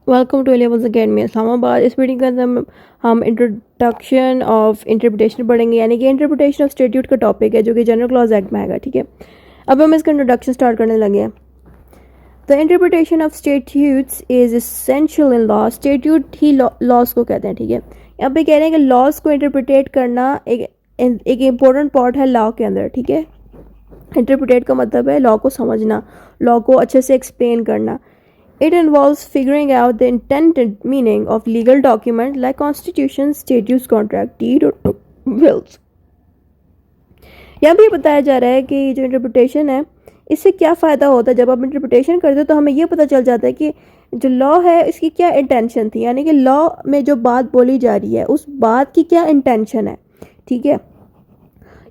Welcome two levels academy Islamabad. इस video के अंदर हम इंट्रोडक्शन ऑफ इंटरप्रिटेशन पढ़ेंगे, यानी कि इंटरप्रिटेशन ऑफ स्टैट्यूट का टॉपिक है जो कि जनरल क्लॉज एक्ट में आएगा। ठीक है, अब हम इसका इंट्रोडक्शन स्टार्ट करने लगे हैं। The interpretation of statutes is essential in law. Statute ही लॉज को कहते हैं। ठीक है, यहाँ पे कह रहे हैं कि लॉज को इंटरप्रिटेट करना एक इम्पोर्टेंट पार्ट है लॉ के अंदर। ठीक है, इंटरप्रिटेट का मतलब है लॉ को समझना, लॉ को अच्छे से एक्सप्लेन करना। It involves figuring out the intended meaning of legal documents like constitution, statutes, contract, deed or wills. यहाँ भी बताया जा रहा है कि जो इंटरप्रिटेशन है इससे क्या फ़ायदा होता है। जब आप इंटरप्रिटेशन करते हो तो हमें ये पता चल जाता है कि जो लॉ है इसकी क्या इंटेंशन थी, यानी कि लॉ में जो बात बोली जा रही है उस बात की क्या इंटेंशन है। ठीक है,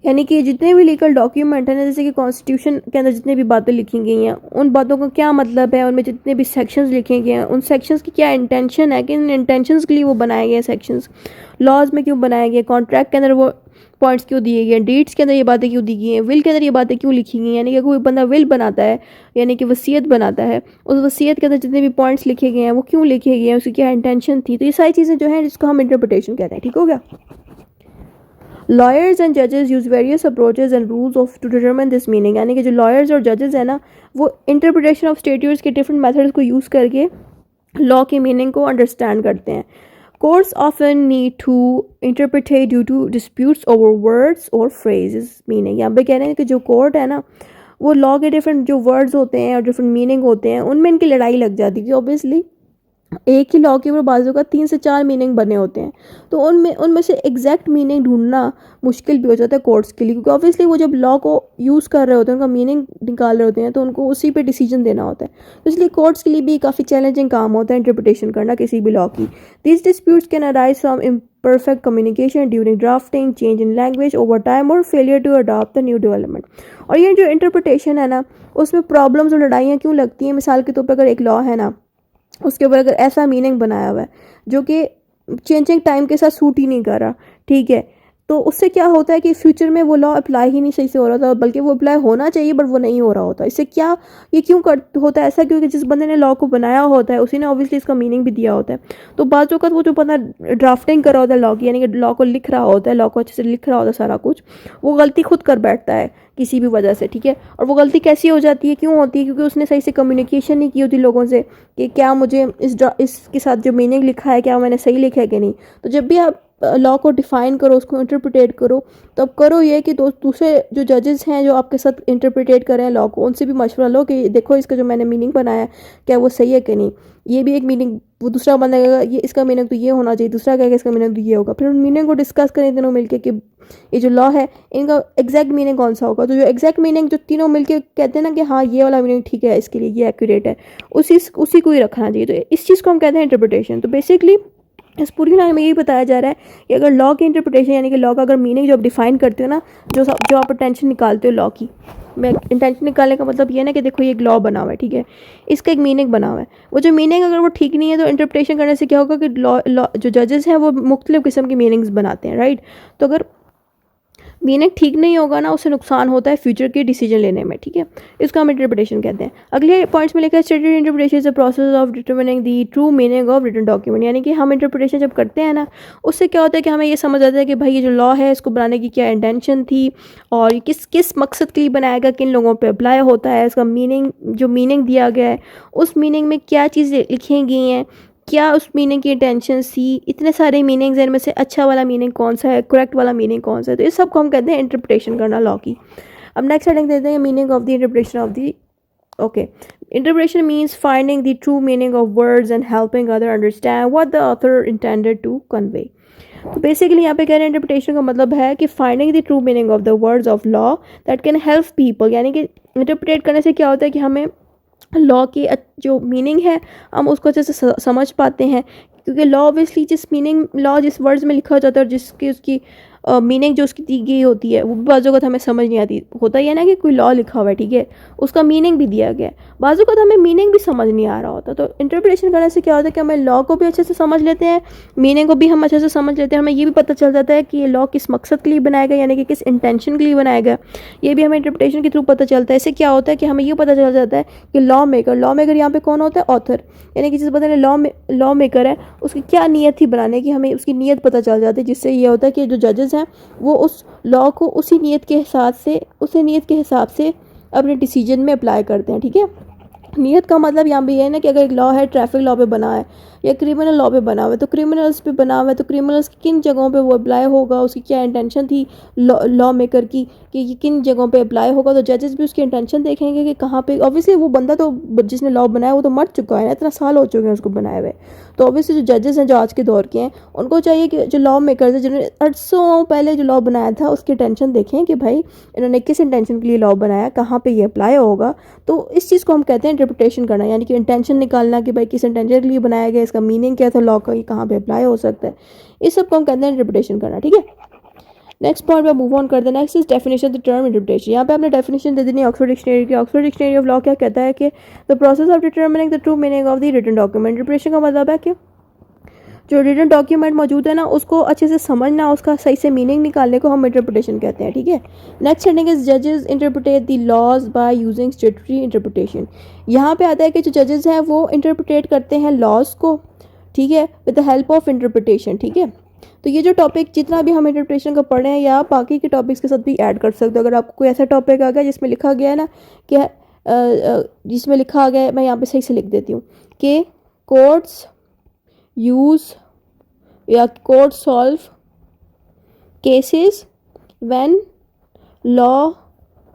यानी कि जितने भी लीगल डॉक्यूमेंट हैं, जैसे कि कॉन्स्टिट्यूशन के अंदर जितनी भी बातें लिखी गई हैं उन बातों का क्या मतलब है, उनमें जितने भी सेक्शंस लिखे गए हैं उन सेक्शंस की क्या इंटेंशन है, कि इन इंटेंशंस के लिए वो बनाए गए सेक्शंस। लॉज में क्यों बनाए गए, कॉन्ट्रैक्ट के अंदर वो पॉइंट्स क्यों दिए गए, डीड्स के अंदर ये बातें क्यों दी गई हैं, विल के अंदर ये बातें क्यों लिखी गई हैं। यानी कि कोई बंदा विल बनाता है यानी कि वसीयत बनाता है, उस वसीयत के अंदर जितने भी पॉइंट्स लिखे गए हैं वो क्यों लिखे गए हैं, उसकी क्या इंटेंशन थी। तो ये सारी चीज़ें जो हैं जिसको हम इंटरप्रिटेशन कहते हैं। ठीक हो गया। Lawyers and judges use various approaches and rules of to determine this meaning, यानी कि जो lawyers और judges है ना वो interpretation of statutes के different methods को use करके law की meaning को understand करते हैं। Courts often need to interpret due to disputes over words or phrases meaning। यहाँ पे कह रहे हैं कि जो court है ना वो law के different जो words होते हैं और different meaning होते हैं उनमें इनकी लड़ाई लग जाती है। obviously एक ही लॉ के ऊपर बाजू का 3 से 4 मीनिंग बने होते हैं, तो उनमें से एग्जैक्ट मीनिंग ढूंढना मुश्किल भी हो जाता है कोर्ट्स के लिए, क्योंकि ऑब्वियसली वो जब लॉ को यूज़ कर रहे होते हैं, उनका मीनिंग निकाल रहे होते हैं, तो उनको उसी पे डिसीजन देना होता है। तो इसलिए कोर्ट्स के लिए भी काफ़ी चैलेंजिंग काम होता है इंटरप्रिटेशन करना किसी भी लॉ की। This disputes can arise from imperfect communication during drafting, change in language over time or failure to adopt the new development। और ये जो इंटरप्रिटेशन है ना उसमें प्रॉब्लम्स और लड़ाइयाँ क्यों लगती हैं। मिसाल के तौर पर अगर एक लॉ है ना उसके ऊपर अगर ऐसा मीनिंग बनाया हुआ है जो कि चेंजिंग टाइम के साथ सूट ही नहीं कर रहा, ठीक है, तो उससे क्या होता है कि फ्यूचर में वो लॉ अप्लाई ही नहीं सही से हो रहा था, बल्कि वो अप्लाई होना चाहिए बट वो नहीं हो रहा होता। इससे क्या ये क्यों होता है ऐसा, क्योंकि जिस बंदे ने लॉ को बनाया होता है उसी ने ऑब्वियसली इसका मीनिंग भी दिया होता है। तो बात वक्त वो जो बंदा ड्राफ्टिंग कर रहा होता है लॉ की, यानी कि लॉ को लिख रहा होता है, लॉ को अच्छे से लिख रहा होता है सारा कुछ, वो गलती खुद कर बैठता है किसी भी वजह से। ठीक है, और वो गलती कैसी हो जाती है, क्यों होती है, क्योंकि उसने सही से कम्युनिकेशन नहीं की होती लोगों से कि क्या मुझे इसके साथ जो मीनिंग लिखा है क्या मैंने सही लिखा है कि नहीं। तो जब भी आप लॉ को डिफ़ाइन करो, उसको इंटरप्रिटेट करो, तो अब करो ये कि दूसरे जो जजेस हैं जो आपके साथ इंटरप्रिटेट कर रहे हैं लॉ को, उनसे भी मशवरा लो कि देखो इसका जो मैंने मीनिंग बनाया है क्या वो सही है कि नहीं। ये भी एक मीनिंग, वो दूसरा बंदा कहेगा ये इसका मीनिंग तो ये होना चाहिए, दूसरा कहेगा इसका मीनिंग तो ये होगा। फिर उन मीनिंग को डिस्कस करें तीनों मिलकर कि ये जो लॉ है इनका एग्जैक्ट मीनिंग कौन सा होगा। तो जो एग्जैक्ट मीनिंग जो तीनों मिलकर कहते हैं ना कि हाँ ये वाला मीनिंग ठीक है, इसके लिए ये एक्यूरेट है, उसी को ही रखना चाहिए। तो इस चीज़ को हम कहते हैं इंटरप्रिटेशन। तो बेसिकली इस पूरी लाइन में यही बताया जा रहा है कि अगर लॉ की इंटरप्रिटेशन यानी कि लॉ का अगर मीनिंग जो आप डिफाइन करते हो ना, जो आप इंटेंशन निकालते हो लॉ की, मैं इंटेंशन निकालने का मतलब ये ना कि देखो ये एक लॉ बना हुआ है, ठीक है, इसका एक मीनिंग बना हुआ है, वो जो मीनिंग अगर वो ठीक नहीं है तो इंटरप्रिटेशन करने से क्या होगा कि लॉ जो जजेस हैं वो मुख्तलिफ किस्म की मीनिंग्स बनाते हैं, राइट। तो अगर मीनिंग ठीक नहीं होगा ना उससे नुकसान होता है फ्यूचर के डिसीजन लेने में। ठीक है, इसको हम इंटरप्रिटेशन कहते हैं। अगले पॉइंट्स में लिखा है statute interpretation is the process of determining the true meaning of written document. यानी कि हम इंटरप्रिटेशन जब करते हैं ना उससे क्या होता है कि हमें ये समझ आता है कि भाई ये जो लॉ है इसको बनाने की क्या इंटेंशन थी और ये किस मकसद के लिए बनाया गया, किन लोगों पर अप्लाई होता है, इसका मीनिंग जो मीनिंग दिया गया है उस मीनिंग में क्या चीज़ें लिखी गई हैं, क्या उस मीनिंग की इंटेंशन थी। इतने सारे मीनिंग्स हैं, इनमें से अच्छा वाला मीनिंग कौन सा है, करेक्ट वाला मीनिंग कौन सा है। तो इस सब को हम कहते हैं इंटरप्रिटेशन करना लॉ की। अब नेक्स्ट हेडिंग देते हैं meaning of the interpretation of the okay. Interpretation means finding the true meaning of words and helping other understand what the author intended to convey. तो बेसिकली यहाँ पे कह रहे हैं इंटरप्रिटेशन का मतलब है कि finding the true meaning of the words of law that can help people. यानी कि इंटरप्रिटेट करने से क्या होता है कि हमें लॉ की जो मीनिंग है हम उसको अच्छे से समझ पाते हैं, क्योंकि लॉ ऑब्वियसली जिस वर्ड्स में लिखा जाता है और जिसकी उसकी मीनिंग जो उसकी दी गई होती है वो बाज़ वक़्त हमें समझ नहीं आती। होता ही है ना कि कोई लॉ लिखा हुआ है, ठीक है, उसका मीनिंग भी दिया गया है, बाज़ वक़्त हमें मीनिंग भी समझ नहीं आ रहा होता। तो इंटरप्रिटेशन करने से क्या होता है कि हमें लॉ को भी अच्छे से समझ लेते हैं, मीनिंग को भी हम अच्छे से समझ लेते हैं, हमें ये भी पता चल जाता है कि ये लॉ किस मकसद के लिए बनाया गया, यानी कि किस इंटेंशन के लिए बनाया गया, ये भी हमें इंटरप्रिटेशन के थ्रू पता चलता है। इससे क्या होता है कि हमें ये पता चल जाता है कि लॉ मेकर यहाँ पे कौन होता है, ऑथर, यानी कि जिस बंदे ने लॉ मेकर है उसकी क्या नीयत थी बनाने की, हमें उसकी नीयत पता चल जाती है, जिससे ये होता है कि जो जजेस हैं वो उस लॉ को उसी नीयत के हिसाब से अपने डिसीजन में अप्लाई करते हैं, ठीक है। नीयत का मतलब यहाँ पे ये है ना कि अगर एक लॉ है, ट्रैफिक लॉ पे बना है या क्रिमिनल लॉ पे बना हुआ है, तो क्रिमिनल्स पे बना हुआ है, तो क्रिमिनल्स किन जगहों पे वो अप्लाई होगा, उसकी क्या इंटेंशन थी लॉ मेकर की कि ये किन जगहों पे अप्लाई होगा। तो जजेस भी उसकी इंटेंशन देखेंगे कि कहाँ पे, ऑब्वियसली वो बंदा तो जिसने लॉ बनाया वो तो मर चुका है ना, इतना साल हो चुके हैं उसको बनाए हुए। तो ऑब्वियसली जो जजेस हैं जो आज के दौर के हैं उनको चाहिए कि जो लॉ मेकर्स हैं जिन्होंने अरसों पहले जो लॉ बनाया था उसकी टेंशन देखें कि भाई इन्होंने किस इंटेंशन के लिए लॉ बनाया, कहाँ पे ये अप्लाई होगा। तो इस चीज़ को हम कहते हैं इंटरप्रिटेशन करना, यानी कि इंटेंशन निकालना कि भाई किस इंटेंशन के लिए बनाया गया, इसका मीनिंग क्या था लॉ का, ये कहाँ पे अप्लाई हो सकता है, इस सब को हम कहते हैं इंटरप्रिटेशन करना, ठीक है। नेक्स्ट पॉइंट पे मूव ऑन करते हैं। Next is definition the term interpretation. यहाँ पे आपने डेफिनेशन दे देनी है ऑक्सफोर्ड डिक्शनरी की। ऑक्सफोर्ड डिक्शनरी ऑफ लॉ क्या कहता है कि the process of determining the true meaning of the written document. Interpretation का मतलब है कि जो रिटन डॉक्यूमेंट मौजूद है ना उसको अच्छे से समझना, उसका सही से मीनिंग निकालने को हम इंटरप्रिटेशन कहते हैं, ठीक है। नेक्स्ट हेडिंग इज जजेस interpret the laws by using statutory interpretation. यहाँ पे आता है कि जो जजेस हैं वो इंटरप्रिटेट करते हैं लॉज को, ठीक है, with the help of interpretation, ठीक है। तो ये जो टॉपिक जितना भी हम इंटरप्रिटेशन का पढ़े हैं या बाकी के टॉपिक्स के साथ भी ऐड कर सकते हो। अगर आपको कोई ऐसा टॉपिक आ गया जिसमें लिखा गया है ना कि जिसमें लिखा आ गया है, मैं यहाँ पे सही से लिख देती हूँ कि कोर्ट्स यूज़ या court solve cases when law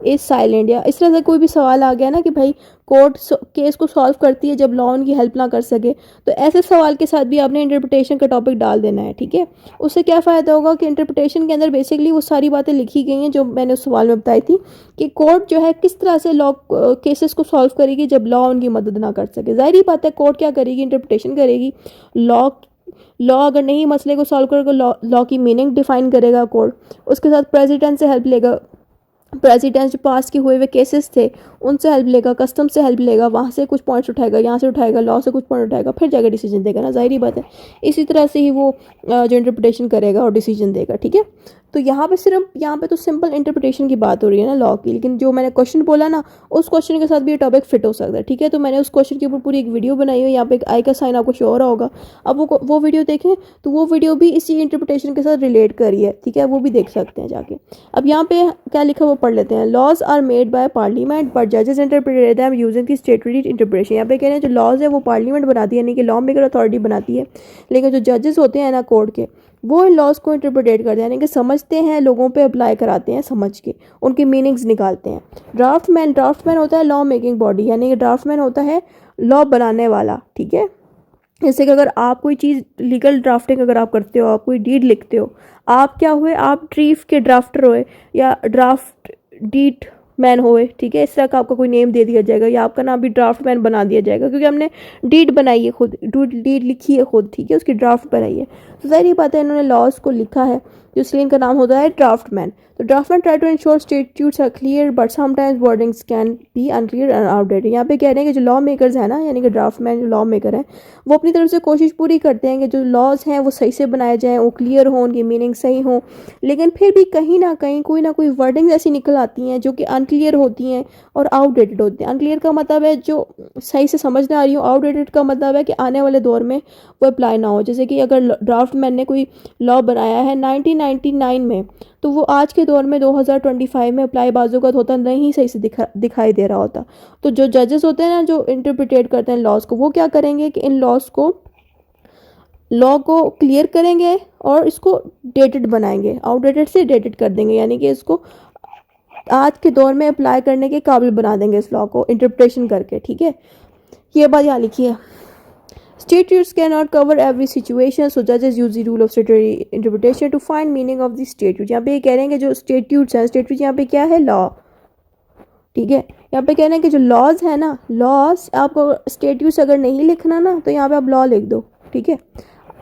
is silent, या इस तरह से कोई भी सवाल आ गया ना कि भाई कोर्ट केस को सॉल्व करती है जब लॉ उनकी हेल्प ना कर सके, तो ऐसे सवाल के साथ भी आपने इंटरप्रिटेशन का टॉपिक डाल देना है, ठीक है। उससे क्या फ़ायदा होगा कि इंटरप्रिटेशन के अंदर बेसिकली वो सारी बातें लिखी गई हैं जो मैंने उस सवाल में बताई थी कि कोर्ट जो है किस तरह से लॉ केसेस को सॉल्व करेगी जब लॉ उनकी मदद ना कर सके। ज़ाहिर ही बात है कोर्ट क्या करेगी, इंटरप्रिटेशन करेगी। लॉ अगर नहीं मसले को सॉल्व करेगा, लॉ की मीनिंग डिफाइन करेगा कोर्ट, उसके साथ प्रेसिडेंट से हेल्प लेगा, प्रेसिडेंट जो पास के हुए केसेस थे उनसे हेल्प लेगा, कस्टम से हेल्प लेगा, वहाँ से कुछ पॉइंट्स उठाएगा, यहाँ से उठाएगा, लॉ से कुछ पॉइंट उठाएगा, फिर जाकर डिसीजन देगा ना, ज़ाहिर बात है। इसी तरह से ही वो जो इंटरप्रिटेशन करेगा और डिसीजन देगा, ठीक है। तो यहाँ पे तो सिंपल इंटरप्रिटेशन की बात हो रही है ना लॉ की, लेकिन जो मैंने क्वेश्चन बोला ना उस क्वेश्चन के साथ भी ये टॉपिक फिट हो सकता है, ठीक है। तो मैंने उस क्वेश्चन के ऊपर पूरी एक वीडियो बनाई है, यहाँ पे एक आई का साइन आपको शो हो रहा होगा, अब वो वीडियो देखें तो वो वीडियो भी इसी इंटरप्रिटेशन के साथ रिलेट करी है, ठीक है, वो भी देख सकते हैं जाके। अब यहाँ पे क्या लिखा वो पढ़ लेते हैं। Laws are made by parliament but जजेस interpret them using the statutory interpretation. यहाँ पे कह रहे हैं जो लॉज है वो पार्लियामेंट बनाती है, यानी कि लॉ मेकर अथॉरिटी बनाती है, लेकिन जो जजेस होते हैं ना कोर्ट के वो इन लॉज को इंटरप्रेट करते हैं, यानी कि समझते हैं, लोगों पे अप्लाई कराते हैं, समझ के उनकी मीनिंग्स निकालते हैं। ड्राफ्टमैन होता है लॉ मेकिंग बॉडी, यानी कि ड्राफ्टमैन होता है लॉ बनाने वाला, ठीक है। जैसे कि अगर आप कोई चीज़ लीगल ड्राफ्टिंग अगर आप करते हो, आप कोई डीड लिखते हो, आप क्या हुए, आप ड्रीफ के ड्राफ्टर हुए या ड्राफ्ट डीड मैन होए, ठीक है। इस तरह का आपका कोई नेम दे दिया जाएगा या आपका नाम भी ड्राफ्ट मैन बना दिया जाएगा, क्योंकि हमने डीड बनाई है खुद, डीड लिखी है खुद, ठीक है, उसकी ड्राफ्ट बनाई है। तो सारी बात है इन्होंने लॉज को लिखा है, जो इसलिए इनका नाम होता है ड्राफ्टमैन। तो draftsman try to ensure statutes are clear but sometimes wordings can be unclear and outdated. यहाँ पे कह रहे हैं कि जो लॉ मेकर्स हैं ना, यानी कि ड्राफ्टमैन जो लॉ मेकर हैं वो अपनी तरफ से कोशिश पूरी करते हैं कि जो लॉज हैं वो सही से बनाए जाएँ, वो क्लियर हों, उनकी मीनिंग सही हो, लेकिन फिर भी कहीं ना कहीं कोई ना कोई वर्डिंग्स ऐसी निकल आती हैं जो कि अनक्लियर होती हैं और आउटडेटेड होती हैं। अनक्लियर का मतलब है जो सही से समझ ना आ रही हो, आउटडेटेड का मतलब है कि आने वाले दौर में वो अप्लाई ना हो। जैसे कि अगर ड्राफ्टमैन ने कोई लॉ बनाया है 1999 में, तो वो आज के दौर में 2025 में अप्लाई बाजूकत होता नहीं, सही से दिखाई दे रहा होता। तो जो जजेस होते हैं ना जो इंटरप्रिटेट करते हैं लॉज को, वो क्या करेंगे कि इन लॉ को क्लियर करेंगे और इसको डेटेड बनाएंगे, आउटडेटेड से डेटेड कर देंगे, यानी कि इसको आज के दौर में अप्लाई करने के काबिल बना देंगे इस लॉ को इंटरप्रिटेशन करके, ठीक है। ये बात यहाँ लिखी है। Statutes cannot cover every situation, so judges use the rule of statutory interpretation to find meaning of the statute। यहाँ पे ये कह रहे हैं कि जो statutes हैं, statute यहाँ पे क्या है, लॉ, ठीक है। यहाँ पे कह रहे हैं कि जो लॉज है ना, लॉज आपको statutes अगर नहीं लिखना ना तो यहाँ पे आप लॉ लिख दो, ठीक है।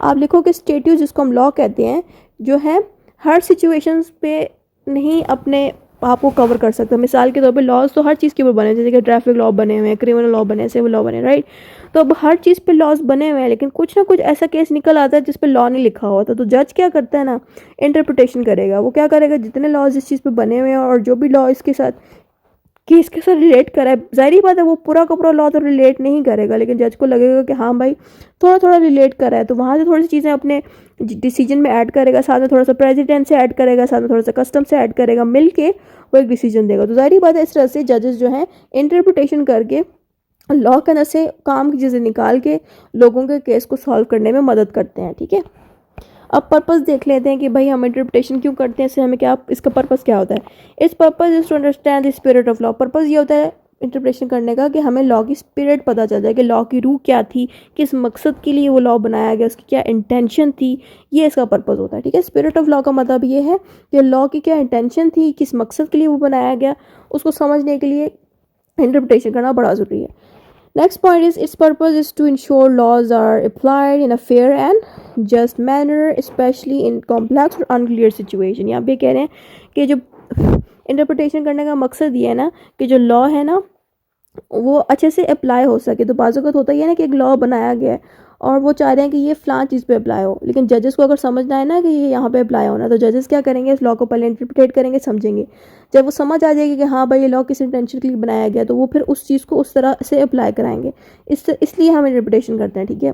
आप लिखो कि statutes जिसको हम लॉ कहते हैं जो है हर सिचुएशंस पे नहीं अपने आप को कवर कर सकता। मिसाल के तौर पे लॉज तो हर चीज़ के ऊपर बने, जैसे कि ट्रैफिक लॉ बने हुए हैं, क्रिमिनल लॉ बने हैं, सिविल लॉ बने, राइट। तो अब हर चीज़ पे लॉज बने हुए हैं, लेकिन कुछ ना कुछ ऐसा केस निकल आता है जिस पे लॉ नहीं लिखा होता, तो जज क्या करता है ना, इंटरप्रिटेशन करेगा। वो क्या करेगा, जितने लॉज इस चीज़ पे बने हुए हैं और जो भी लॉ इसके साथ कि इसके साथ रिलेट करा है, ज़ाहिर बात है वो पूरा का पूरा लॉ तो रिलेट नहीं करेगा, लेकिन जज को लगेगा कि हाँ भाई थोड़ा थोड़ा रिलेट करा है, तो वहाँ से थोड़ी सी चीज़ें अपने डिसीजन में ऐड करेगा, साथ में थोड़ा सा प्रेसिडेंट से ऐड करेगा, साथ में थोड़ा सा कस्टम से ऐड करेगा, मिल के वो एक डिसीजन देगा। तो ज़ाहिर बात है इस तरह से जजेस जो हैं इंटरप्रिटेशन करके लॉ के अंदर से काम की चीज़ें निकाल के लोगों के केस को सॉल्व करने में मदद करते हैं, ठीक है। अब पर्पस देख लेते हैं कि भाई हम इंटरप्रिटेशन क्यों करते हैं, इससे हमें क्या, इसका पर्पस क्या होता है। इस purpose is to understand the spirit of law. Purpose ये होता है इंटरप्रिटेशन करने का कि हमें लॉ की स्पिरिट पता चल जाए कि लॉ की रूह क्या थी, किस मकसद के लिए वो लॉ बनाया गया, उसकी क्या इंटेंशन थी, ये इसका पर्पस होता है, ठीक है। स्पिरिट ऑफ लॉ का मतलब ये है कि लॉ की क्या इंटेंशन थी, किस मकसद के लिए वो बनाया गया, उसको समझने के लिए इंटरप्रिटेशन करना बड़ा ज़रूरी है। Next point is its purpose is to ensure laws are applied in a fair and just manner, especially in complex or unclear situation। यहाँ पे कह रहे हैं कि जो इंटरप्रिटेशन करने का मकसद ये है ना कि जो लॉ है ना वो अच्छे से अप्लाई हो सके। तो बाज़ वक़्त होता ही है ना कि एक लॉ बनाया गया है और वो चाह रहे हैं कि ये फ़लाँ चीज़ पे अप्लाई हो, लेकिन जजेस को अगर समझना है ना कि ये यहाँ पे अप्लाई होना, तो जजेस क्या करेंगे, इस लॉ को पहले इंटरप्रेट करेंगे, समझेंगे। जब वो समझ आ जाएगी कि हाँ भाई ये लॉ किस इंटेंशन के लिए बनाया गया, तो वो फिर उस चीज़ को उस तरह से अप्लाई कराएंगे। इसलिए हम इंटरप्रिटेशन करते हैं, ठीक है,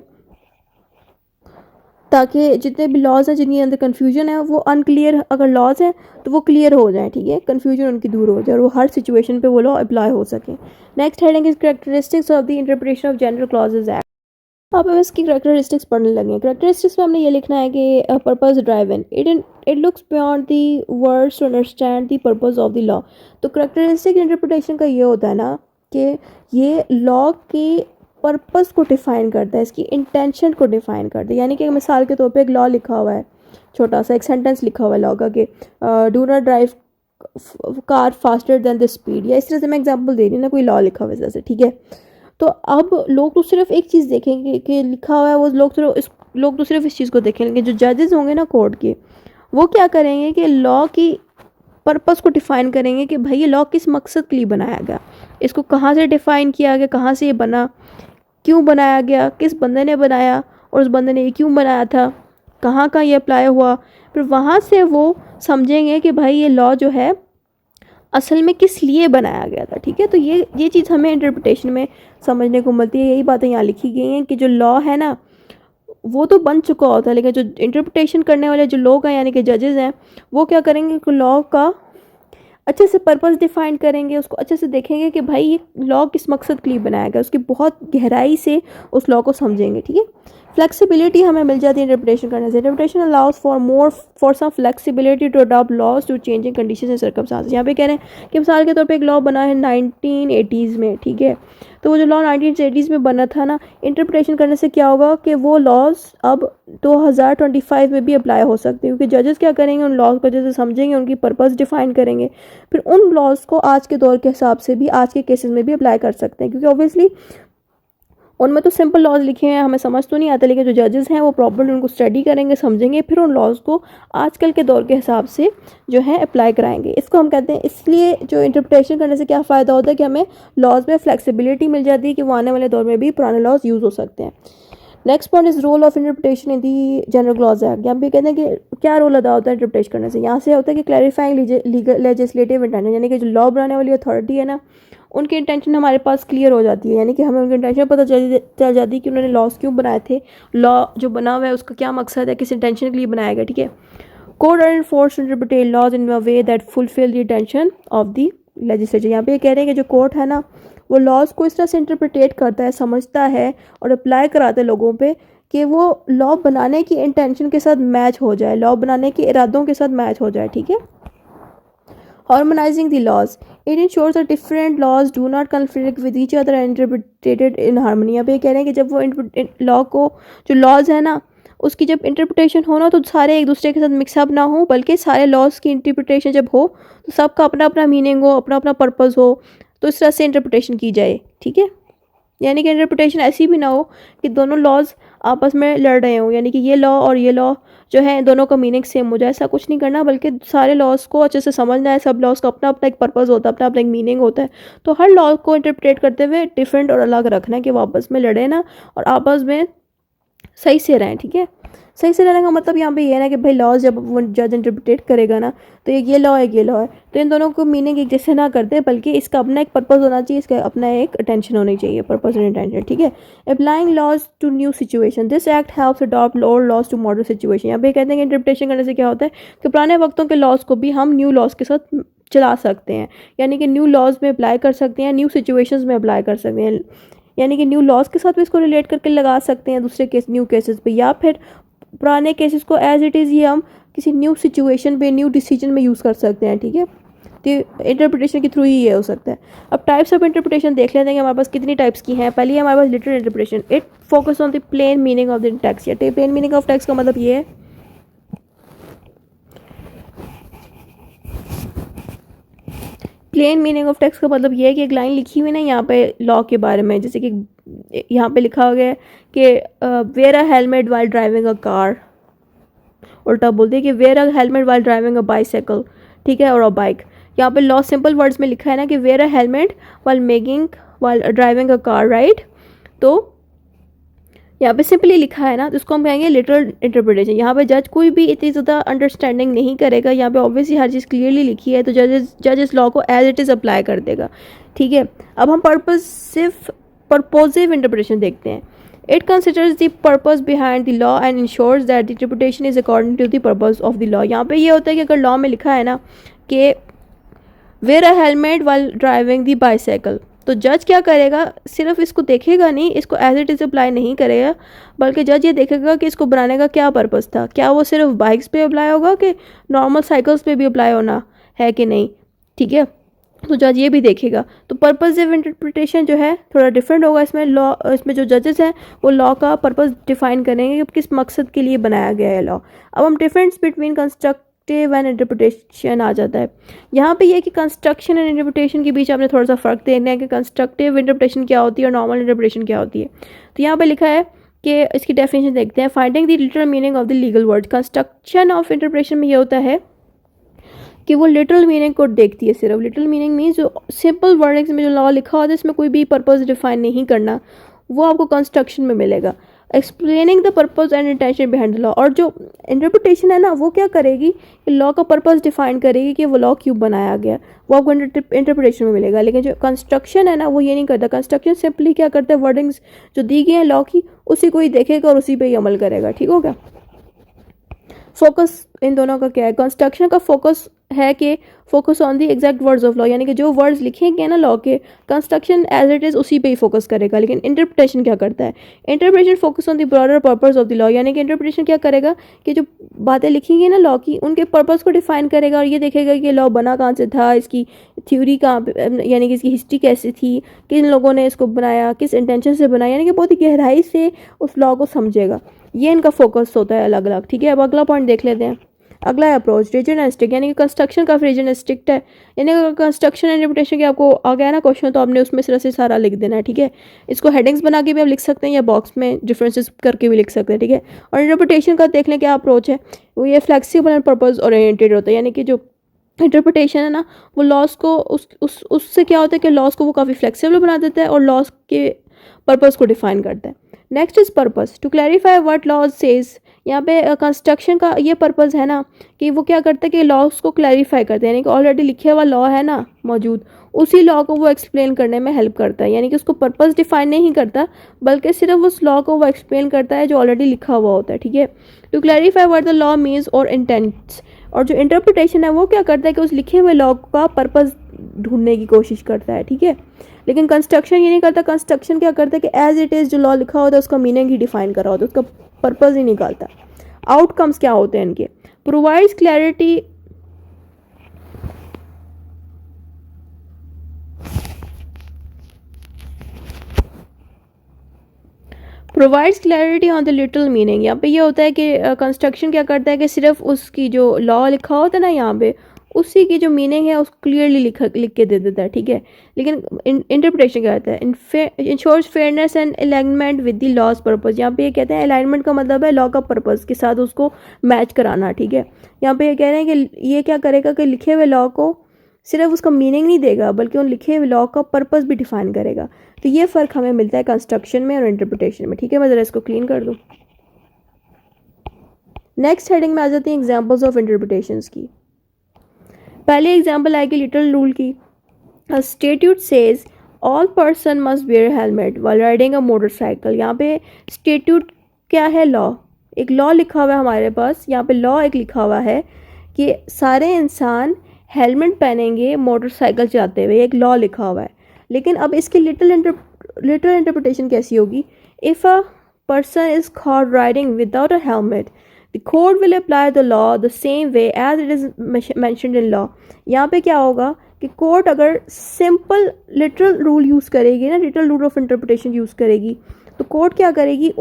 ताकि जितने भी लॉज हैं जिनके अंदर कन्फ्यूजन है वो अनक्लियर, अगर लॉज हैं तो वो क्लियर हो जाए, ठीक है, कन्फ्यूजन उनकी दूर हो जाए और वो हर सिचुएशन पे वो लॉ अप्लाई हो सके। Next heading is characteristics of the interpretation of general clauses act. अब हम इसकी करेक्टरिस्टिक्स पढ़ने लगे। करेक्टरिस्टिक्स में हमने ये लिखना है कि purpose driven, it looks beyond the words to understand the purpose of the law. तो करेक्टरिस्टिक इंटरप्रिटेशन का ये होता है ना कि ये लॉ की पर्पस को डिफ़ाइन करता है, इसकी इंटेंशन को डिफ़ाइन करता है। यानी कि मिसाल के तौर पे एक लॉ लिखा हुआ है, छोटा सा एक सेंटेंस लिखा हुआ है लॉ का कि do not drive car faster than the speed, या इस तरह से मैं एग्जांपल दे रही हूँ ना, कोई लॉ लिखा हुआ है जैसे, ठीक है। तो अब लोग तो सिर्फ एक चीज़ देखेंगे कि लिखा हुआ है, वो लोग तो सिर्फ इस चीज़ को देखेंगे। जो जजेस होंगे ना कोर्ट के, वो क्या करेंगे कि लॉ की पर्पस को डिफ़ाइन करेंगे कि भाई ये लॉ किस मकसद के लिए बनाया गया, इसको कहाँ से डिफ़ाइन किया गया, कहाँ से ये बना, क्यों बनाया गया, किस बंदे ने बनाया और उस बंदे ने ये क्यों बनाया था, कहाँ कहाँ ये अप्लाई हुआ। फिर वहाँ से वो समझेंगे कि भाई ये लॉ जो है असल में किस लिए बनाया गया था, ठीक है। तो ये चीज़ हमें इंटरप्रिटेशन में समझने को मिलती है। यही बातें यहाँ लिखी गई हैं कि जो लॉ है ना वो तो बन चुका होता है, लेकिन जो इंटरप्रिटेशन करने वाले जो लोग हैं यानी कि जजेस हैं, वो क्या करेंगे कि लॉ का अच्छे से पर्पस डिफाइन करेंगे, उसको अच्छे से देखेंगे कि भाई ये लॉ किस मकसद के लिए बनाया गया, उसकी बहुत गहराई से उस लॉ को समझेंगे, ठीक है। फ्लेक्सिबिलिटी हमें मिल जाती है इंटरप्रिटेशन करने से। Interpretation allows for some flexibility to adopt laws to changing conditions and circumstances. यहाँ पे कह रहे हैं कि मिसाल के तौर पे एक लॉ बना है 1980s में, ठीक है। तो वो जो लॉ 1980s में बना था ना, इंटरप्रिटेशन करने से क्या होगा कि वो लॉज अब 2025 में भी अप्लाई हो सकते हैं, क्योंकि जजेस क्या करेंगे, उन लॉज को जैसे समझेंगे, उनकी पर्पस डिफाइन करेंगे, फिर उन लॉज को आज के दौर के हिसाब से भी आज के केसेस में भी अप्लाई कर सकते हैं, क्योंकि ऑब्वियसली उनमें तो सिंपल लॉज लिखे हैं, हमें समझ तो नहीं आता, लेकिन जो जजेस हैं वो प्रॉपर्ली उनको स्टडी करेंगे, समझेंगे, फिर उन लॉज को आजकल के दौर के हिसाब से जो है अप्लाई कराएंगे। इसको हम कहते हैं, इसलिए जो इंटरप्रिटेशन करने से क्या फ़ायदा होता है कि हमें लॉज में फ्लेक्सिबिलिटी मिल जाती है कि वो आने वाले दौर में भी पुराने लॉज यूज़ हो सकते हैं। Next point is role of interpretation in the general clause act. यहाँ पे कहते हैं कि क्या रोल अदा होता है इंटरप्रिटेशन करने से। यहाँ से होता है कि क्लैरिफाइंग लेजिस्लेटिव इंटेंशन, यानी कि जो लॉ बनाने वाली अथॉरिटी है ना, उनकी इंटेंशन हमारे पास क्लियर हो जाती है, यानी कि हमें उनकी इंटेंशन पता चल जाती है कि उन्होंने लॉज क्यों बनाए थे, लॉ जो बना हुआ है उसका क्या मकसद है, किस इंटेंशन के लिए बनाया गया, ठीक है। Court are enforced to interpret laws in a way that fulfil the intention of the legislature. यहाँ पे कह रहे हैं कि जो कोर्ट है ना वो लॉज को इस तरह से इंटरप्रिटेट करता है, समझता है और अप्लाई कराता है लोगों पे कि वो लॉ बनाने की इंटेंशन के साथ मैच हो जाए, लॉ बनाने के इरादों के साथ मैच हो जाए, ठीक है। Harmonising the laws, it ensures that different laws do not conflict with each other and interpreted in harmony. यहाँ पे कह रहे हैं कि जब वो लॉ को, जो लॉज है ना उसकी जब इंटरप्रिटेशन हो ना, तो सारे एक दूसरे के साथ मिक्सअप ना हो, बल्कि सारे लॉज की इंटरप्रिटेशन जब हो तो सबका अपना अपना मीनिंग हो, अपना अपना पर्पज़ हो, तो इस तरह से इंटरप्रिटेशन की जाए, ठीक है। यानी कि इंटरप्रिटेशन ऐसी भी ना हो कि दोनों लॉज आपस में लड़ रहे हों, यानी कि ये लॉ और ये लॉ जो है दोनों का मीनिंग सेम हो जाए, ऐसा कुछ नहीं करना, बल्कि सारे लॉज को अच्छे से समझना है। सब लॉज का अपना अपना एक पर्पस होता है, अपना अपना एक मीनिंग होता है। तो हर लॉ को इंटरप्रेट करते हुए डिफरेंट और अलग रखना है कि वो आपस में लड़े ना और आपस में सही से रहें, ठीक है। सही से रहने का मतलब यहाँ पे ये है ना कि भाई लॉज जब वो जज इंटरप्रेट करेगा ना, तो एक ये लॉ है, एक ये लॉ है, तो इन दोनों को मीनिंग एक जैसे ना करते, बल्कि इसका अपना एक पर्पस होना चाहिए, इसका अपना एक अटेंशन होनी चाहिए, पर्पस एंड अटेंशन, ठीक है। Applying laws to new situation, this act helps adopt old laws to modern situation. यहाँ पे कहते हैं कि इंटरप्रिटेशन करने से क्या होता है कि पुराने वक्तों के लॉज को भी हम न्यू लॉज के साथ चला सकते हैं, यानी कि न्यू लॉज में अप्लाई कर सकते हैं, न्यू सिचुएशंस में अप्लाई कर सकते हैं, यानी कि न्यू लॉज के साथ भी इसको रिलेट करके लगा सकते हैं दूसरे केस, न्यू केसेस पे, या फिर पुराने केसेस को एज इट इज़ ही हम किसी न्यू सिचुएशन पे, न्यू डिसीजन में यूज़ कर सकते हैं, ठीक है। तो इंटरप्रिटेशन के थ्रू ही ये हो सकता है। अब टाइप्स ऑफ इंटरप्रिटेशन देख लेते हैं कि हमारे पास कितनी टाइप्स की हैं। पहली है हमारे पास literal interpretation, it focus on the plain meaning of the text. या प्लेन मीनिंग ऑफ टेक्स्ट का मतलब ये है, प्लेन मीनिंग ऑफ टेक्स्ट का मतलब ये है कि एक लाइन लिखी हुई ना यहाँ पे लॉ के बारे में, जैसे कि यहाँ पे लिखा हो गया कि wear a helmet while driving a car, उल्टा बोलते हैं कि wear a helmet while driving a bicycle, ठीक है, और अ बाइक। यहाँ पे लॉ सिंपल वर्ड्स में लिखा है ना कि wear a helmet while driving a car, right. तो यहाँ पे सिंपली लिखा है ना, तो इसको हम कहेंगे लिटरल इंटरप्रिटेशन। यहाँ पे जज कोई भी इतनी ज़्यादा अंडरस्टैंडिंग नहीं करेगा, यहाँ पे ऑब्वियसली हर चीज़ क्लियरली लिखी है, तो जज इस लॉ को एज इट इज़ अप्लाई कर देगा, ठीक है। अब हम पर्पोसिव इंटरप्रिटेशन देखते हैं। It considers the purpose behind the law and ensures that the interpretation is according to the purpose of the law. यहाँ पे ये होता है कि अगर लॉ में लिखा है ना कि wear a helmet while driving the bicycle, तो जज क्या करेगा, सिर्फ इसको देखेगा नहीं, इसको एज इट इज़ अप्लाई नहीं करेगा, बल्कि जज ये देखेगा कि इसको बनाने का क्या पर्पस था, क्या वो सिर्फ बाइक्स पे अप्लाई होगा कि नॉर्मल साइकिल्स पे भी अप्लाई होना है कि नहीं, ठीक है। तो जज ये भी देखेगा। तो पर्पसिव इंटरप्रिटेशन जो है थोड़ा डिफरेंट होगा, इसमें लॉ, इसमें जो जजेस हैं वो लॉ का पर्पस डिफाइन करेंगे कि किस मकसद के लिए बनाया गया है लॉ। अब हम difference between constructive and interpretation आ जाता है। यहाँ पे ये कि कंस्ट्रक्शन एंड इंटरप्रिटेशन के बीच आपने थोड़ा सा फ़र्क देखना है कि कंस्ट्रक्टिव इंटरप्रिटेशन क्या होती है और नॉर्मल इंटरप्रिटेशन क्या होती है। तो यहाँ पे लिखा है कि इसकी डेफिनेशन देखते हैं। Finding the literal meaning of the legal word, construction of interpretation में ये होता है कि वो लिटरल मीनिंग को देखती है सिर्फ। लिटरल मीनिंग मीन्स जो सिंपल वर्डिंग्स में जो लॉ लिखा होता है इसमें कोई भी पर्पस डिफाइन नहीं करना, वो आपको कंस्ट्रक्शन में मिलेगा। Explaining the purpose and intention behind the law, और जो इंटरप्रिटेशन है ना वो क्या करेगी कि लॉ का पर्पस डिफाइन करेगी कि वो लॉ क्यों बनाया गया, वो आपको इंटरप्रिटेशन में मिलेगा। लेकिन जो कंस्ट्रक्शन है ना वो ये नहीं करता। कंस्ट्रक्शन सिंपली क्या करता है, वर्डिंग्स जो दी गई हैं लॉ की उसी को ही देखेगा और उसी पर ही अमल करेगा, ठीक हो गया। फोकस इन दोनों का क्या है, कंस्ट्रक्शन का फोकस है कि focus on the exact words of law, यानी कि जो वर्ड्स लिखे गए ना लॉ के, कंस्ट्रक्शन एज इट इज़ उसी पे ही फोकस करेगा। लेकिन इंटरप्रिटेशन क्या करता है, interpretation focus on the broader purpose of the law, यानी कि इंटरप्रिटेशन क्या करेगा कि जो बातें लिखी गई ना लॉ की उनके पर्पस को डिफाइन करेगा और ये देखेगा कि लॉ बना कहाँ से था, इसकी थ्योरी कहाँ पे, यानी कि इसकी हिस्ट्री कैसी थी, किन लोगों ने इसको बनाया, किस इंटेंशन से बनाया, यानी कि बहुत ही गहराई से उस लॉ को समझेगा। ये इनका फोकस होता है अलग अलग, ठीक है। अब अगला पॉइंट देख लेते हैं। अगला है अप्रोच, रिजिड एंड स्ट्रिक्ट, यानी कि कंस्ट्रक्शन काफ़ी रिजिड एंड स्ट्रिक्ट है। यानी अगर कंस्ट्रक्शन एंड इंटरप्रिटेशन के आपको आ गया ना क्वेश्चन तो आपने उसमें सिर्फ से सारा लिख देना है, ठीक है। इसको हेडिंग्स बना के भी आप लिख सकते हैं या बॉक्स में डिफरेंसेस करके भी लिख सकते हैं, ठीक है। और इंटरप्रिटेशन का देख लें क्या अप्रोच है, वो ये फ्लेक्सिबल एंड पर्पस ओरिएंटेड होता है। यानी कि जो इंटरप्रिटेशन है ना वो लॉस को उससे क्या होता है कि लॉस को वो काफ़ी फ्लेक्सिबल बना देता है और लॉस के पर्पस को डिफाइन करता है। Next is purpose, to clarify what laws says. यहाँ पे कंस्ट्रक्शन का ये पर्पस है ना कि वो क्या करता है कि लॉस को क्लैरिफाई करते हैं, यानी कि ऑलरेडी लिखे हुआ लॉ है ना मौजूद, उसी लॉ को वो एक्सप्लेन करने में हेल्प करता है। यानी कि उसको पर्पस डिफाइन नहीं करता बल्कि सिर्फ उस लॉ को वो एक्सप्लेन करता है जो ऑलरेडी लिखा हुआ होता है, ठीक है। To clarify what the law means और इंटेंट्स, और जो इंटरप्रिटेशन है वो क्या करता है कि उस लिखे हुए लॉ का पर्पस ढूंढने की कोशिश करता है, ठीक है। लेकिन कंस्ट्रक्शन ये नहीं करता। कंस्ट्रक्शन क्या करता है कि एज इट इज़ जो लॉ लिखा होता है उसका मीनिंग ही डिफाइन करा होता है, उसका पर्पस ही निकालता। आउटकम्स क्या होते हैं इनके, provides clarity, provides clarity on the literal meaning. यहाँ पे ये होता है कि कंस्ट्रक्शन क्या करता है कि सिर्फ उसकी जो लॉ लिखा होता है ना यहाँ पे उसी की जो मीनिंग है उसको क्लियरली लिख के दे देता है, ठीक है। लेकिन इंटरप्रिटेशन क्या होता है, ensures fairness and alignment with the law's purpose. यहाँ पे ये कहते हैं अलाइनमेंट का मतलब है लॉ का पर्पस के साथ उसको मैच कराना, ठीक है। यहाँ पे ये कह रहे हैं कि ये क्या करेगा कि लिखे हुए लॉ को सिर्फ उसका मीनिंग नहीं देगा बल्कि उन लिखे हुए लॉ का पर्पस भी डिफाइन करेगा। तो ये फ़र्क हमें मिलता है कंस्ट्रक्शन में और इंटरप्रिटेशन में, ठीक है। मैं ज़रा इसको क्लीन कर दूँ। नेक्स्ट हेडिंग में आ जाती हैं एग्जांपल्स ऑफ इंटरप्रिटेशंस की। पहली एग्जांपल आएगी लिटिल रूल की। A statute says all person must wear helmet while riding a motorcycle. यहाँ पे स्टेट्यूट क्या है, लॉ। एक लॉ लिखा हुआ है हमारे पास, यहाँ पे लॉ एक लिखा हुआ है कि सारे इंसान हेलमेट पहनेंगे मोटरसाइकिल चलाते हुए, एक लॉ लिखा हुआ है। लेकिन अब इसकी लिटिल इंटरप्रिटेशन कैसी होगी। If a person is caught riding without a helmet, the court will apply the law the same way as it is mentioned in law। यहाँ पे क्या होगा कि कोर्ट अगर सिंपल लिटरल रूल यूज़ करेगी ना, literal rule of interpretation use करेगी, तो कोर्ट क्या करेगी,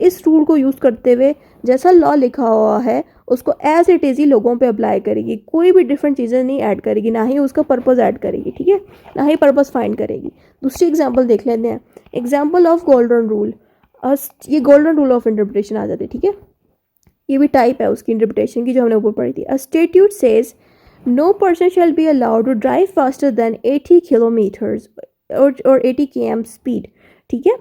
इस रूल को यूज़ करते हुए जैसा लॉ लिखा हुआ है उसको एज इट इज़ ही लोगों पे अप्लाई करेगी। कोई भी डिफरेंट चीज़ें नहीं ऐड करेगी, ना ही उसका पर्पस ऐड करेगी, ठीक है, ना ही पर्पस फाइंड करेगी। दूसरी एग्जांपल देख लेते हैं, एग्जांपल ऑफ गोल्डन रूल। ये गोल्डन रूल ऑफ इंटरप्रिटेशन आ जाती है, ठीक है। ये भी टाइप है उसकी इंटरप्रिटेशन की जो हमने ऊपर पढ़ी थी। A statute says no person shall be allowed to drive faster than 80 kilometres और 80 km स्पीड, ठीक है।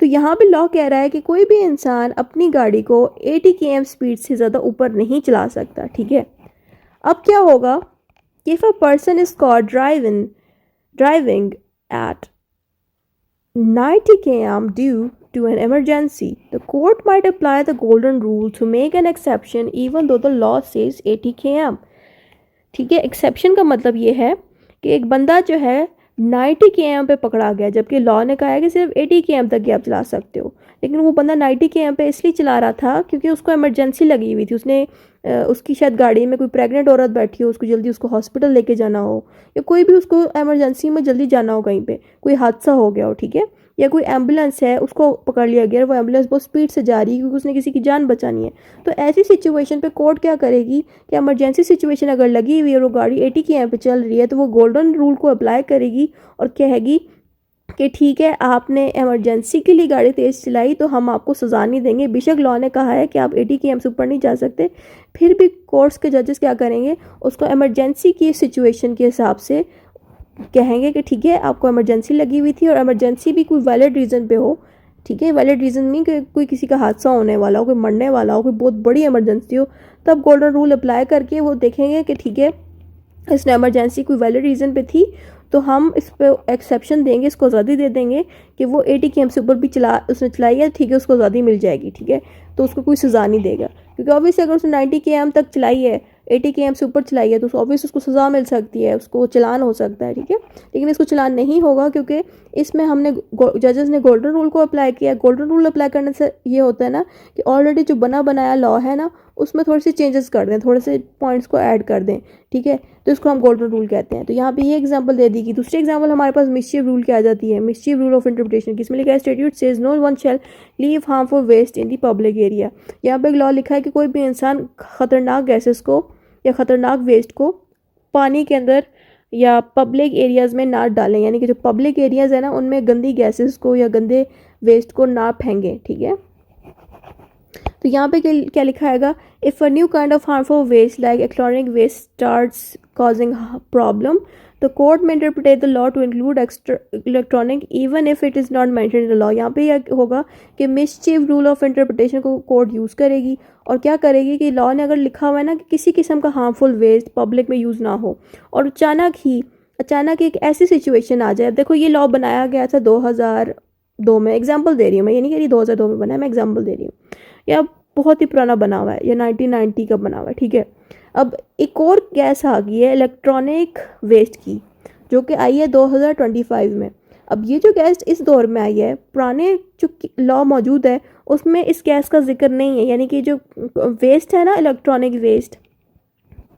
तो यहाँ पे लॉ कह रहा है कि कोई भी इंसान अपनी गाड़ी को 80 km स्पीड से ज़्यादा ऊपर नहीं चला सकता, ठीक है। अब क्या होगा, if a person is caught driving at 90 km due to an emergency, the court might apply the golden rule to make an exception even though the law says 80 km, ठीक है। एक्सेप्शन का मतलब ये है कि एक बंदा जो है 90 km पे पकड़ा गया जबकि लॉ ने कहा है कि सिर्फ 80 km तक ही आप चला सकते हो, लेकिन वो बंदा 90 km पे इसलिए चला रहा था क्योंकि उसको इमरजेंसी लगी हुई थी। उसने उसकी शायद गाड़ी में कोई प्रेग्नेंट औरत बैठी हो, उसको जल्दी उसको हॉस्पिटल लेके जाना हो, या कोई भी उसको इमरजेंसी में जल्दी जाना हो, कहीं पे कोई हादसा हो गया हो, ठीक है, या कोई एम्बुलेंस है उसको पकड़ लिया गया, वो एम्बुलेंस बहुत स्पीड से जा रही है क्योंकि उसने किसी की जान बचानी है। तो ऐसी सिचुएशन पे कोर्ट क्या करेगी कि इमरजेंसी सिचुएशन अगर लगी हुई है और वो गाड़ी 80 km पे चल रही है तो वो गोल्डन रूल को अप्लाई करेगी और कहेगी कि ठीक है, आपने इमरजेंसी के लिए गाड़ी तेज़ चलाई तो हम आपको सज़ा नहीं देंगे। बेशक लॉ ने कहा है कि आप 80 km से ऊपर नहीं जा सकते, फिर भी कोर्ट्स के जजेस क्या करेंगे, उसको इमरजेंसी की सिचुएशन के हिसाब से कहेंगे कि ठीक है, आपको इमरजेंसी लगी हुई थी और इमरजेंसी भी कोई वैलिड रीज़न पे हो, ठीक है। वैलिड रीज़न नहीं कि कोई किसी का हादसा होने वाला हो, कोई मरने वाला हो, कोई बहुत बड़ी इमरजेंसी हो, तब गोल्डन रूल अप्लाई करके वो देखेंगे कि ठीक है, इसने इमरजेंसी कोई वैलिड रीज़न पे थी तो हम इस पर एक्सेप्शन देंगे, इसको आज़ादी दे देंगे कि वो 80 km से ऊपर भी उसने चलाई है, ठीक है, उसको आज़ादी मिल जाएगी, ठीक है। तो उसको कोई सज़ा नहीं देगा क्योंकि ऑब्वियसली अगर उसने 90 km तक चलाई है, 80 km से ऊपर चलाई है, तो ऑब्वियसली उसको सज़ा मिल सकती है, उसको चलान हो सकता है, ठीक है। लेकिन इसको चलान नहीं होगा क्योंकि इसमें हमने जजेस ने गोल्डन रूल को अप्लाई किया। गोल्डन रूल अप्लाई करने से ये होता है ना कि ऑलरेडी जो बना बनाया लॉ है ना उसमें थोड़ी सी चेंजेस कर दें, थोड़े से पॉइंट्स को ऐड कर दें, ठीक है, तो इसको हम गोल्डन रूल कहते हैं। तो यहाँ पे ये एग्जांपल दे दी गई। दूसरी एग्जांपल हमारे पास मिस्चीफ रूल की आ जाती है, मिस्चीफ रूल ऑफ इंटरप्रिटेशन की। इसमें लिखा है statute says no one shall leave harmful waste in the public area. यहाँ पे एक लॉ लिखा है कि कोई भी इंसान ख़तरनाक गैसेस को या ख़तरनाक वेस्ट को पानी के अंदर या पब्लिक एरियाज़ में ना डालें, यानी कि जो पब्लिक एरियाज़ है ना उनमें गंदी गैसेस को या गंदे वेस्ट को ना फेंकें, ठीक है। तो यहाँ पे क्या लिखा हैगा, if a new kind of harmful waste like electronic waste starts causing problem, the court में interpret the law to include electronic even if it is not mention in the law. यहाँ पे यह होगा कि मिसचीफ रूल ऑफ इंटरप्रिटेशन को court use करेगी और क्या करेगी कि लॉ ने अगर लिखा हुआ है ना कि किसी किस्म का हार्मफुल वेस्ट पब्लिक में यूज़ ना हो और अचानक एक ऐसी सिचुएशन आ जाए। देखो ये लॉ बनाया गया था 2002 में, एग्जाम्पल दे रही हूँ मैं, ये नहीं कह रही 2002 में बना है, मैं एग्जाम्पल दे रही हूँ, या बहुत ही पुराना बना हुआ है, या 1990 का बना हुआ है, ठीक है। अब एक और गैस आ गई है इलेक्ट्रॉनिक वेस्ट की जो कि आई है 2025 में। अब ये जो गैस इस दौर में आई है, पुराने जो लॉ मौजूद है उसमें इस गैस का जिक्र नहीं है, यानी कि जो वेस्ट है ना इलेक्ट्रॉनिक वेस्ट,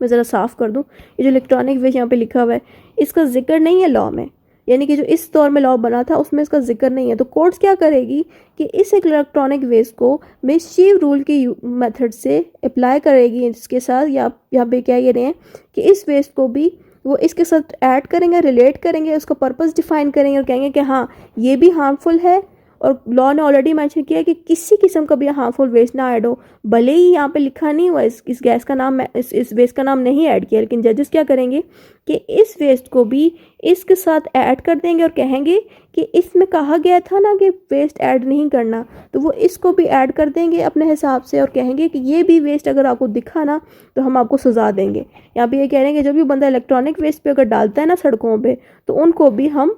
मैं ज़रा साफ़ कर दूँ, ये जो इलेक्ट्रॉनिक वेस्ट यहाँ पे लिखा हुआ है इसका जिक्र नहीं है लॉ में, यानी कि जो इस दौर में लॉ बना था उसमें इसका जिक्र नहीं है। तो कोर्ट्स क्या करेगी कि इस इलेक्ट्रॉनिक वेस्ट को मिसचीव रूल की मेथड से अप्लाई करेगी इसके साथ, या यहाँ पे क्या कह रहे हैं कि इस वेस्ट को भी वो इसके साथ ऐड करेंगे, रिलेट करेंगे, उसका पर्पस डिफाइन करेंगे और कहेंगे कि हाँ ये भी हार्मफुल है। और लॉ ने ऑलरेडी मेंशन किया है कि किसी किस्म का भी हार्मफुल वेस्ट ना ऐड हो, भले ही यहाँ पे लिखा नहीं हुआ इस गैस का नाम, इस वेस्ट का नाम नहीं ऐड किया, लेकिन जजेस क्या करेंगे कि इस वेस्ट को भी इसके साथ ऐड कर देंगे और कहेंगे कि इसमें कहा गया था ना कि वेस्ट ऐड नहीं करना, तो वो इसको भी ऐड कर देंगे अपने हिसाब से और कहेंगे कि ये भी वेस्ट अगर आपको दिखा ना तो हम आपको सज़ा देंगे। यहाँ पे ये कह रहे हैं कि जब भी बंदा इलेक्ट्रॉनिक वेस्ट पे अगर डालता है ना सड़कों पे, तो उनको भी हम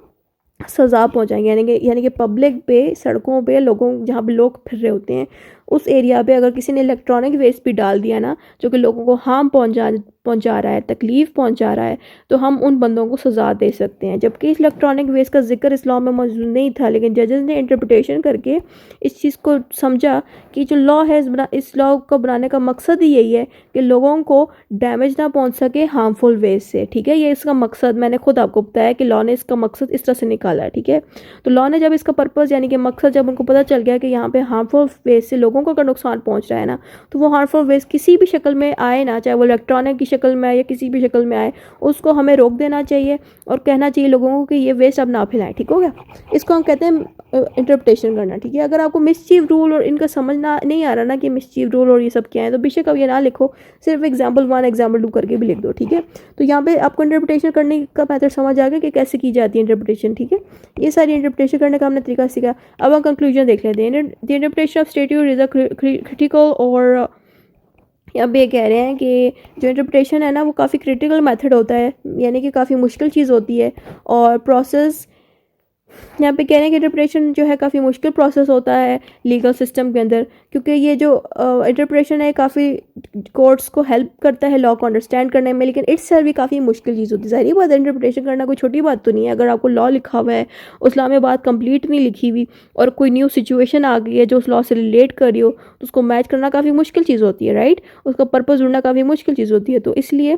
सज़ा पहुंचाएंगे। यानी कि पब्लिक पे, सड़कों पे, लोगों जहाँ पे लोग फिर रहे होते हैं उस एरिया पे अगर किसी ने इलेक्ट्रॉनिक वेस्ट भी डाल दिया ना जो कि लोगों को हार्म पहुंचा रहा है, तकलीफ़ पहुंचा रहा है, तो हम उन बंदों को सज़ा दे सकते हैं। जबकि इस इलेक्ट्रॉनिक वेस्ट का जिक्र इस लॉ में मौजूद नहीं था, लेकिन जजेस ने इंटरप्रिटेशन करके इस चीज़ को समझा कि जो लॉ है इस लॉ को बनाने का मकसद ही यही है कि लोगों को डैमेज ना पहुँच सके हार्मफुल वेस्ट से। ठीक है, ये इसका मकसद मैंने खुद आपको बताया कि लॉ ने इसका मकसद इस तरह से निकाला है। ठीक है, तो लॉ ने जब इसका पर्पज़ यानी कि मकसद जब उनको पता चल गया कि यहाँ पे हार्मफुल वेस्ट से लोगों को अगर नुकसान पहुँच रहा है ना, तो वो हार्मफुल वेस्ट किसी भी शक्ल में आए ना, चाहे वो इलेक्ट्रॉनिक की शक्ल में आए या किसी भी शक्ल में आए, उसको हमें रोक देना चाहिए और कहना चाहिए लोगों को कि ये वेस्ट अब ना फैलाएं। ठीक हो गया, इसको हम कहते हैं इंटरप्रिटेशन करना। ठीक है, अगर आपको मिसचीव रूल और इनका समझना नहीं आ रहा ना कि मिसचीव रूल और ये सब क्या है, तो बेशक अब ये ना लिखो, सिर्फ एग्जाम्पल 1 एग्जाम्पल 2 करके भी लिख दो। ठीक है, तो यहाँ पे आपको इंटरप्रिटेशन करने का मेथड समझ आ गया कि कैसे की जाती है इंटरप्रिटेशन। ठीक है, ये सारी इंटरप्रिटेशन करने का हमने तरीका सीखा। अब हम कंक्लूजन देख लेते हैं। The interpretation of statute is a critical, और अब ये कह रहे हैं कि जो इंटरप्रिटेशन है ना वो काफ़ी क्रिटिकल मेथड होता है, यानी कि काफ़ी मुश्किल चीज़ होती है। और प्रोसेस यहाँ पे कह रहे हैं कि इंटरप्रिटेशन जो है काफ़ी मुश्किल प्रोसेस होता है लीगल सिस्टम के अंदर, क्योंकि ये जो इंटरप्रिटेशन है काफ़ी कोर्ट्स को हेल्प करता है लॉ को अंडरस्टैंड करने में, लेकिन इट्स सेल्फ भी काफ़ी मुश्किल चीज़ होती है। सारी बात है, इंटरप्रिटेशन करना कोई छोटी बात तो नहीं है। अगर आपको लॉ लिखा हुआ है, उस लॉ में बात कंप्लीट नहीं लिखी हुई और कोई न्यू सिचुएशन आ गई है जो उस लॉ से रिलेट कर रही हो, तो उसको मैच करना काफ़ी मुश्किल चीज़ होती है, राइट। उसका पर्पज़ ढूंढना काफ़ी मुश्किल चीज़ होती है। तो इसलिए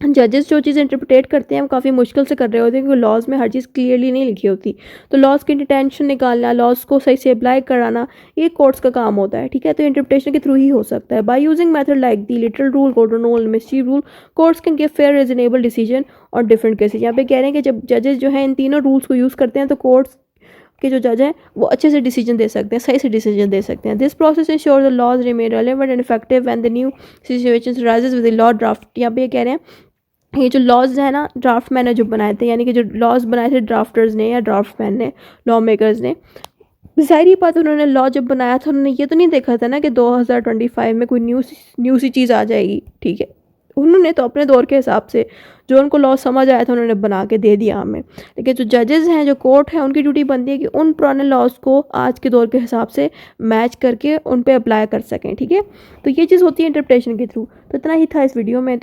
जजेस जो चीज़ इंटरप्रेट करते हैं वो काफ़ी मुश्किल से कर रहे होते हैं, क्योंकि लॉज में हर चीज़ क्लियरली नहीं लिखी होती। तो लॉज की इंटेंशन निकालना, लॉज को सही से अप्लाई कराना, ये कोर्ट्स का काम होता है। ठीक है, तो इंटरप्रिटेशन के थ्रू ही हो सकता है। By using method like the literal rule, golden rule, mischief rule, courts can give fair reasonable decision और डिफरेंट केसेज। यहाँ पे कह रहे हैं कि जब जजेस जो है इन तीनों रूल्स को यूज़ करते हैं तो कोर्ट्स के जो जज हैं वो अच्छे से डिसीजन दे सकते हैं, सही से डिसीजन दे सकते हैं। This process ensure the laws remain relevant and effective when the new situations arises with the law draft. यहाँ पे ये कह रहे हैं ये जो लॉज है ना ड्राफ्ट मैन ने जो बनाए थे, यानी कि जो लॉज बनाए थे ड्राफ्टर्स ने या ड्राफ्ट मैन ने, लॉ मेकर्स ने, ज़ाहिर बात उन्होंने लॉ जब बनाया था उन्होंने ये तो नहीं देखा था ना कि 2025 में कोई न्यू सी चीज़ आ जाएगी। ठीक है, उन्होंने तो अपने दौर के हिसाब से जो उनको लॉ समझ आया था उन्होंने बना के दे दिया हमें। लेकिन जो जजेस हैं, जो कोर्ट है, उनकी ड्यूटी बनती है कि उन पुराने लॉज को आज के दौर के हिसाब से मैच करके उन पे अप्लाई कर सकें। ठीक है, तो ये चीज़ होती है इंटरप्रिटेशन के थ्रू। तो इतना ही था इस वीडियो में।